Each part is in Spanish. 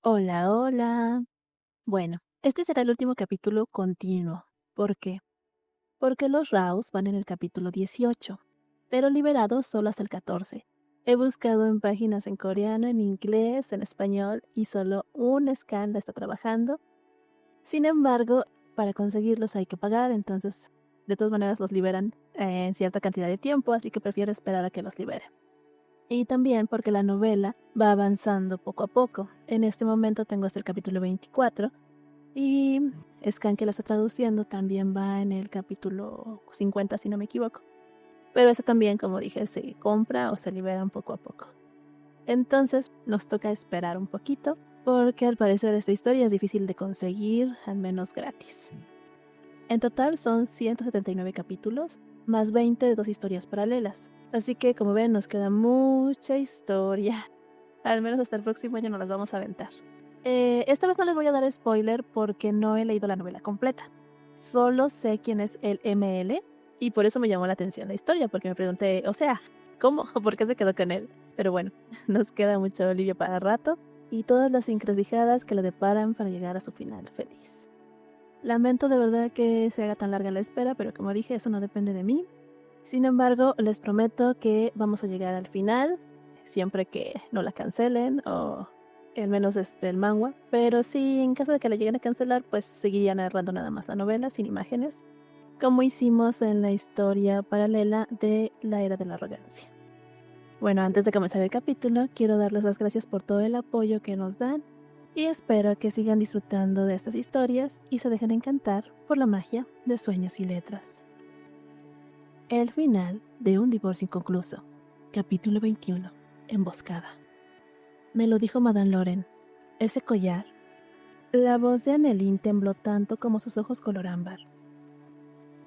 Hola, hola. Bueno, este será el último capítulo continuo. ¿Por qué? Porque los Raos van en el capítulo 18, pero liberados solo hasta el 14. He buscado en páginas en coreano, en inglés, en español y solo un scan la está trabajando. Sin embargo, para conseguirlos hay que pagar, entonces de todas maneras los liberan en cierta cantidad de tiempo, así que prefiero esperar a que los liberen. Y también porque la novela va avanzando poco a poco. En este momento tengo hasta el capítulo 24 y Scan, que la está traduciendo, también va en el capítulo 50 si no me equivoco. Pero eso también, como dije, se compra o se liberan poco a poco. Entonces nos toca esperar un poquito porque al parecer esta historia es difícil de conseguir, al menos gratis. En total son 179 capítulos, más 20 de dos historias paralelas. Así que, como ven, nos queda mucha historia. Al menos hasta el próximo año nos las vamos a aventar. Esta vez no les voy a dar spoiler porque no he leído la novela completa. Solo sé quién es el ML y por eso me llamó la atención la historia, porque me pregunté, o sea, ¿cómo? ¿Por qué se quedó con él? Pero bueno, nos queda mucha Olivia para rato y todas las encrucijadas que le deparan para llegar a su final feliz. Lamento de verdad que se haga tan larga la espera, pero como dije, eso no depende de mí. Sin embargo, les prometo que vamos a llegar al final, siempre que no la cancelen o al menos el manga. Pero sí, en caso de que la lleguen a cancelar, pues seguiría narrando nada más la novela sin imágenes, como hicimos en la historia paralela de la Era de la Arrogancia. Bueno, antes de comenzar el capítulo, quiero darles las gracias por todo el apoyo que nos dan y espero que sigan disfrutando de estas historias y se dejen encantar por la magia de Sueños y Letras. El final de Un divorcio inconcluso. Capítulo 21. Emboscada. Me lo dijo Madame Loren. Ese collar. La voz de Annelien tembló tanto como sus ojos color ámbar.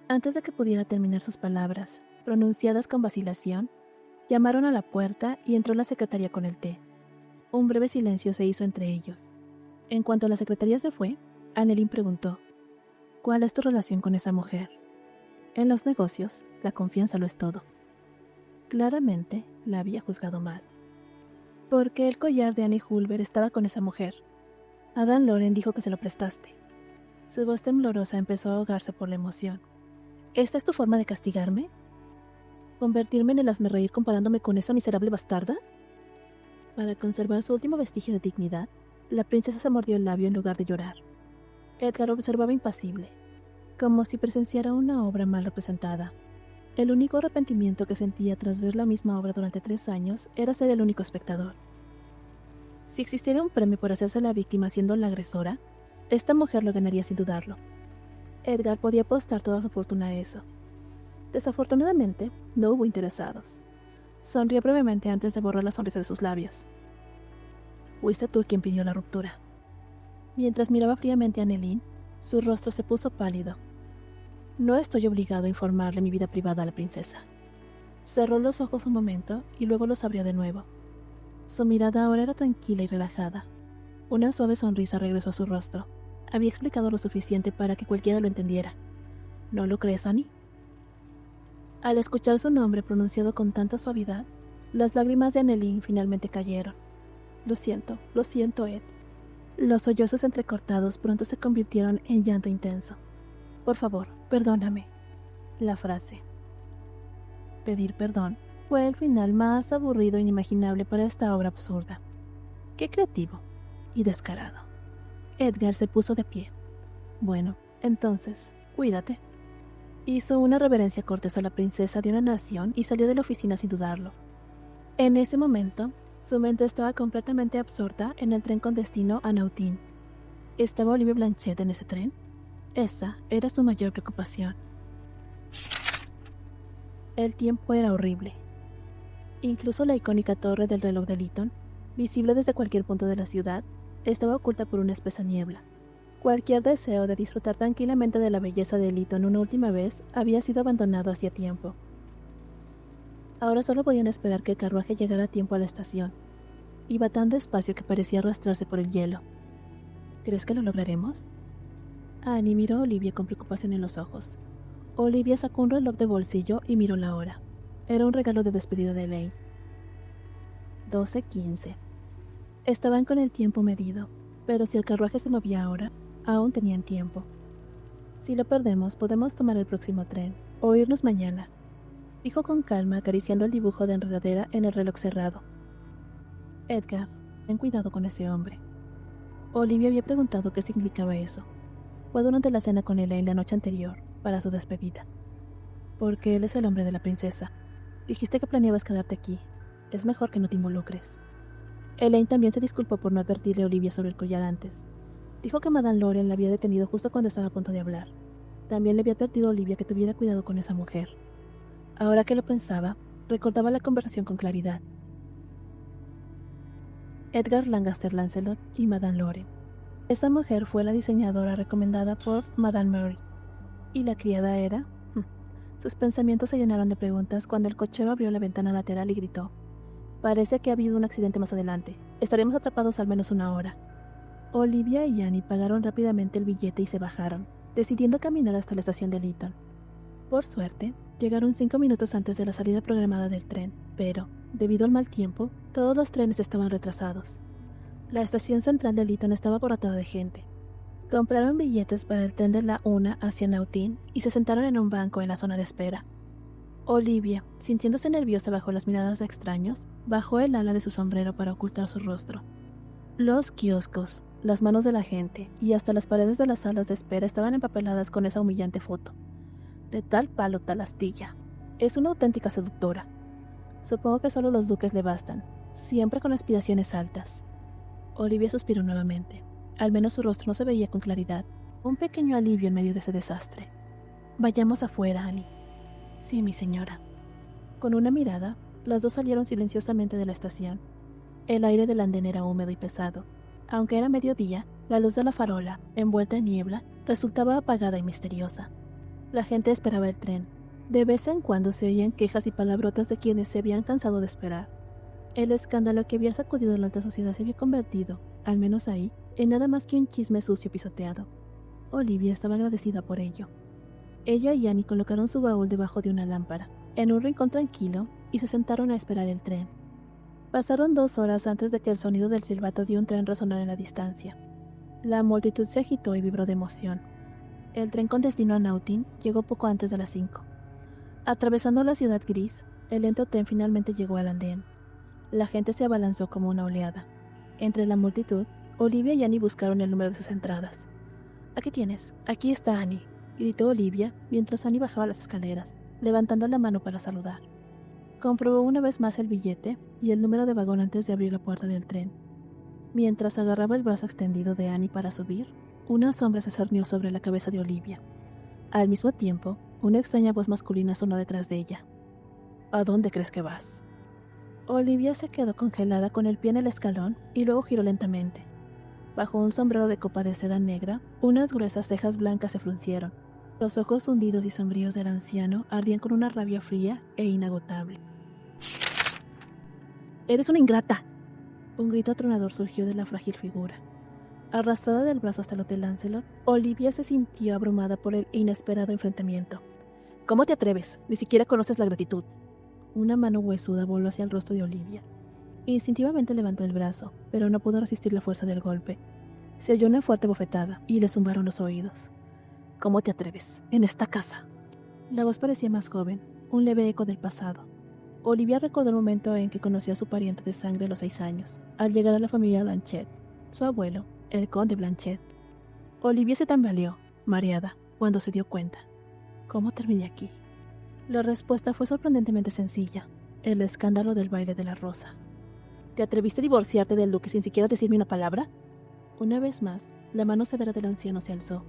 Antes de que pudiera terminar sus palabras, pronunciadas con vacilación, llamaron a la puerta y entró la secretaria con el té. Un breve silencio se hizo entre ellos. En cuanto la secretaria se fue, Annelien preguntó: ¿Cuál es tu relación con esa mujer? En los negocios, la confianza lo es todo. Claramente la había juzgado mal. ¿Por qué el collar de Annie Hulber estaba con esa mujer? Adam Loren dijo que se lo prestaste. Su voz temblorosa empezó a ahogarse por la emoción. ¿Esta es tu forma de castigarme? ¿Convertirme en el hazmerreír comparándome con esa miserable bastarda? Para conservar su último vestigio de dignidad, la princesa se mordió el labio en lugar de llorar. Edgar observaba impasible, como si presenciara una obra mal representada. El único arrepentimiento que sentía tras ver la misma obra durante 3 años era ser el único espectador. Si existiera un premio por hacerse la víctima siendo la agresora, esta mujer lo ganaría sin dudarlo. Edgar podía apostar toda su fortuna a eso. Desafortunadamente, no hubo interesados. Sonrió brevemente antes de borrar la sonrisa de sus labios. Fuiste tú quien pidió la ruptura. Mientras miraba fríamente a Annelien, su rostro se puso pálido. No estoy obligado a informarle mi vida privada a la princesa. Cerró los ojos un momento y luego los abrió de nuevo. Su mirada ahora era tranquila y relajada. Una suave sonrisa regresó a su rostro. Había explicado lo suficiente para que cualquiera lo entendiera. ¿No lo crees, Annie? Al escuchar su nombre pronunciado con tanta suavidad, las lágrimas de Annelien finalmente cayeron. Lo siento, Ed. Los sollozos entrecortados pronto se convirtieron en llanto intenso. Por favor, perdóname. La frase. Pedir perdón fue el final más aburrido e inimaginable para esta obra absurda. Qué creativo y descarado. Edgar se puso de pie. Bueno, entonces, cuídate. Hizo una reverencia cortés a la princesa de una nación y salió de la oficina sin dudarlo. En ese momento, su mente estaba completamente absorta en el tren con destino a Nautín. ¿Estaba Olivia Blanchett en ese tren? Esa era su mayor preocupación. El tiempo era horrible. Incluso la icónica torre del reloj de Lytton, visible desde cualquier punto de la ciudad, estaba oculta por una espesa niebla. Cualquier deseo de disfrutar tranquilamente de la belleza de Lytton una última vez había sido abandonado hacía tiempo. Ahora solo podían esperar que el carruaje llegara a tiempo a la estación. Iba tan despacio que parecía arrastrarse por el hielo. ¿Crees que lo lograremos? Annie miró a Olivia con preocupación en los ojos. Olivia sacó un reloj de bolsillo y miró la hora. Era un regalo de despedida de Elaine. 12:15. Estaban con el tiempo medido. Pero si el carruaje se movía ahora, aún tenían tiempo. Si lo perdemos, podemos tomar el próximo tren, o irnos mañana, dijo con calma, acariciando el dibujo de enredadera en el reloj cerrado. Edgar, ten cuidado con ese hombre. Olivia había preguntado qué significaba eso. Fue durante la cena con Elaine la noche anterior, para su despedida. Porque él es el hombre de la princesa. Dijiste que planeabas quedarte aquí. Es mejor que no te involucres. Elaine también se disculpó por no advertirle a Olivia sobre el collar antes. Dijo que Madame Loren la había detenido justo cuando estaba a punto de hablar. También le había advertido a Olivia que tuviera cuidado con esa mujer. Ahora que lo pensaba, recordaba la conversación con claridad. Edgar Lancaster Lancelot y Madame Loren. Esa mujer fue la diseñadora recomendada por Madame Mary. ¿Y la criada era? Sus pensamientos se llenaron de preguntas cuando el cochero abrió la ventana lateral y gritó. Parece que ha habido un accidente más adelante. Estaremos atrapados al menos 1 hora. Olivia y Annie pagaron rápidamente el billete y se bajaron, decidiendo caminar hasta la estación de Lytton. Por suerte, llegaron 5 minutos antes de la salida programada del tren, pero, debido al mal tiempo, todos los trenes estaban retrasados. La estación central de Lytton estaba abarrotada de gente. Compraron billetes para el tren de la 1 hacia Naughton y se sentaron en un banco en la zona de espera. Olivia, sintiéndose nerviosa bajo las miradas de extraños, bajó el ala de su sombrero para ocultar su rostro. Los kioscos, las manos de la gente y hasta las paredes de las salas de espera estaban empapeladas con esa humillante foto. De tal palo, tal astilla. Es una auténtica seductora. Supongo que solo los duques le bastan, siempre con aspiraciones altas. Olivia suspiró nuevamente. Al menos su rostro no se veía con claridad. Un pequeño alivio en medio de ese desastre. Vayamos afuera, Annie. Sí, mi señora. Con una mirada, las dos salieron silenciosamente de la estación. El aire del andén era húmedo y pesado. Aunque era mediodía, la luz de la farola, envuelta en niebla, resultaba apagada y misteriosa. La gente esperaba el tren. De vez en cuando se oían quejas y palabrotas de quienes se habían cansado de esperar. El escándalo que había sacudido la alta sociedad se había convertido, al menos ahí, en nada más que un chisme sucio pisoteado. Olivia estaba agradecida por ello. Ella y Annie colocaron su baúl debajo de una lámpara, en un rincón tranquilo, y se sentaron a esperar el tren. Pasaron 2 horas antes de que el sonido del silbato de un tren resonara en la distancia. La multitud se agitó y vibró de emoción. El tren con destino a Naughton llegó poco antes de las 5. Atravesando la ciudad gris, el lento tren finalmente llegó al andén. La gente se abalanzó como una oleada. Entre la multitud, Olivia y Annie buscaron el número de sus entradas. «Aquí tienes, aquí está Annie», gritó Olivia mientras Annie bajaba las escaleras, levantando la mano para saludar. Comprobó una vez más el billete y el número de vagón antes de abrir la puerta del tren. Mientras agarraba el brazo extendido de Annie para subir, una sombra se cernió sobre la cabeza de Olivia. Al mismo tiempo, una extraña voz masculina sonó detrás de ella. «¿A dónde crees que vas?». Olivia se quedó congelada con el pie en el escalón y luego giró lentamente. Bajo un sombrero de copa de seda negra, unas gruesas cejas blancas se fruncieron. Los ojos hundidos y sombríos del anciano ardían con una rabia fría e inagotable. «¡Eres una ingrata!». Un grito atronador surgió de la frágil figura. Arrastrada del brazo hasta el hotel Lancelot, Olivia se sintió abrumada por el inesperado enfrentamiento. «¿Cómo te atreves? Ni siquiera conoces la gratitud». Una mano huesuda voló hacia el rostro de Olivia. Instintivamente levantó el brazo, pero no pudo resistir la fuerza del golpe. Se oyó una fuerte bofetada y le zumbaron los oídos. «¿Cómo te atreves? En esta casa». La voz parecía más joven, un leve eco del pasado. Olivia recordó el momento en que conoció a su pariente de sangre a los 6 años, al llegar a la familia Blanchet, su abuelo, el conde Blanchet. Olivia se tambaleó, mareada, cuando se dio cuenta. ¿Cómo terminé aquí? La respuesta fue sorprendentemente sencilla: el escándalo del baile de la rosa. ¿Te atreviste a divorciarte del duque sin siquiera decirme una palabra? Una vez más, la mano severa del anciano se alzó.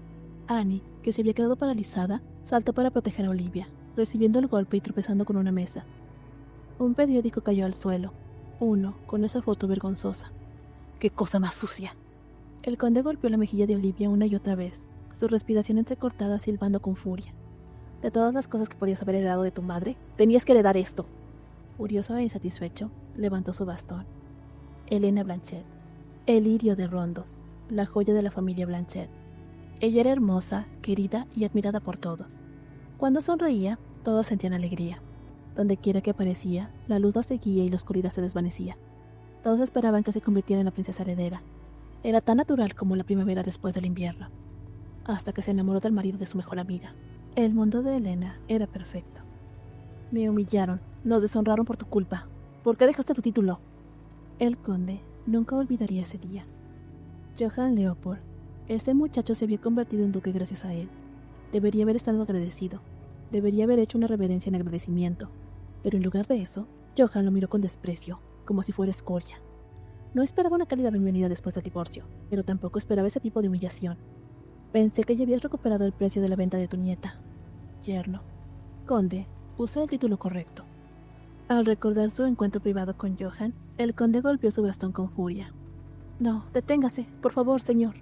Annie, que se había quedado paralizada, saltó para proteger a Olivia, recibiendo el golpe y tropezando con una mesa. Un periódico cayó al suelo, uno con esa foto vergonzosa. ¡Qué cosa más sucia! El conde golpeó la mejilla de Olivia una y otra vez, su respiración entrecortada silbando con furia. De todas las cosas que podías haber heredado de tu madre, tenías que heredar esto. Furioso e insatisfecho, levantó su bastón. Helena Blanchet, el lirio de Rondos, la joya de la familia Blanchet. Ella era hermosa, querida y admirada por todos. Cuando sonreía, todos sentían alegría. Donde quiera que aparecía, la luz la seguía y la oscuridad se desvanecía. Todos esperaban que se convirtiera en la princesa heredera. Era tan natural como la primavera después del invierno, hasta que se enamoró del marido de su mejor amiga. El mundo de Elena era perfecto. Me humillaron, nos deshonraron por tu culpa. ¿Por qué dejaste tu título? El conde nunca olvidaría ese día. Johann Leopold, ese muchacho se había convertido en duque gracias a él. Debería haber estado agradecido. Debería haber hecho una reverencia en agradecimiento. Pero en lugar de eso, Johann lo miró con desprecio, como si fuera escoria. No esperaba una cálida bienvenida después del divorcio, pero tampoco esperaba ese tipo de humillación. Pensé que ya habías recuperado el precio de la venta de tu nieta. Yerno. Conde, usa el título correcto. Al recordar su encuentro privado con Johann, el conde golpeó su bastón con furia. No, deténgase, por favor, señor.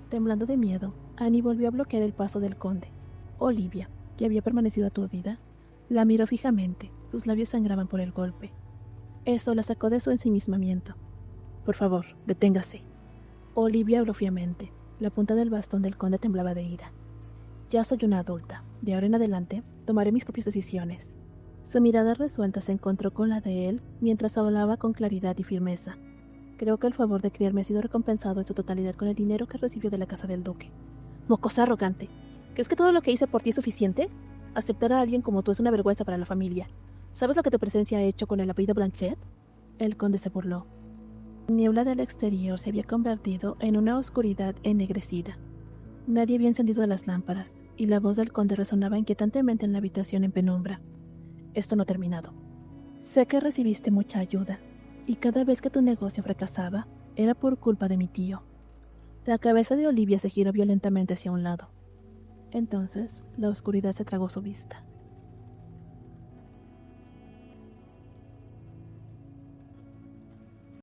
Temblando de miedo, Annie volvió a bloquear el paso del conde. Olivia, que había permanecido aturdida, la miró fijamente, sus labios sangraban por el golpe. Eso la sacó de su ensimismamiento. Por favor, deténgase. Olivia habló fríamente. La punta del bastón del conde temblaba de ira. Ya soy una adulta. De ahora en adelante, tomaré mis propias decisiones. Su mirada resuelta se encontró con la de él mientras hablaba con claridad y firmeza. Creo que el favor de criarme ha sido recompensado en su totalidad con el dinero que recibió de la casa del duque. Mocosa arrogante. ¿Crees que todo lo que hice por ti es suficiente? Aceptar a alguien como tú es una vergüenza para la familia. ¿Sabes lo que tu presencia ha hecho con el apellido Blanchet? El conde se burló. La niebla del exterior se había convertido en una oscuridad ennegrecida. Nadie había encendido las lámparas, y la voz del conde resonaba inquietantemente en la habitación en penumbra. Esto no ha terminado. Sé que recibiste mucha ayuda, y cada vez que tu negocio fracasaba, era por culpa de mi tío. La cabeza de Olivia se giró violentamente hacia un lado. Entonces, la oscuridad se tragó su vista.